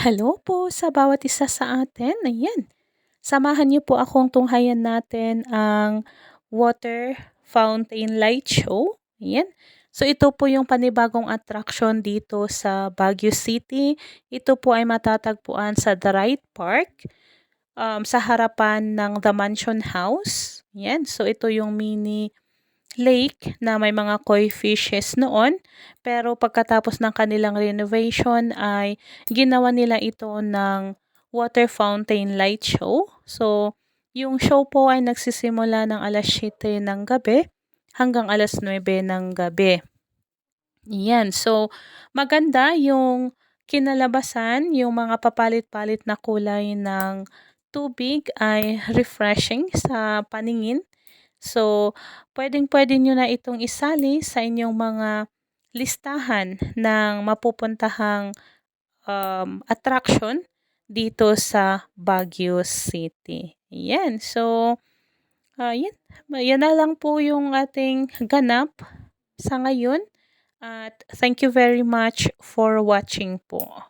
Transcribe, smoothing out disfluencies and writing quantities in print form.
Hello po sa bawat isa sa atin. Ayan, samahan niyo po akong tunghayan natin ang Water Fountain Light Show. Ayan. So ito po yung panibagong attraction dito sa Baguio City. Ito po ay matatagpuan sa The Right Park, sa harapan ng The Mansion House. Ayan. So ito yung mini lake na may mga koi fishes noon. Pero pagkatapos ng kanilang renovation ay ginawa nila ito ng water fountain light show. So, yung show po ay nagsisimula ng 7:00 ng gabi hanggang 9:00 ng gabi. Yan. So, maganda yung kinalabasan, yung mga papalit-palit na kulay ng tubig ay refreshing sa paningin. So, puwedeng-puwede niyo na itong isali sa inyong mga listahan ng mapupuntahang, attraction dito sa Baguio City. Ayan. So, 'yan, 'yan na lang po yung ating ganap sa ngayon at thank you very much for watching po.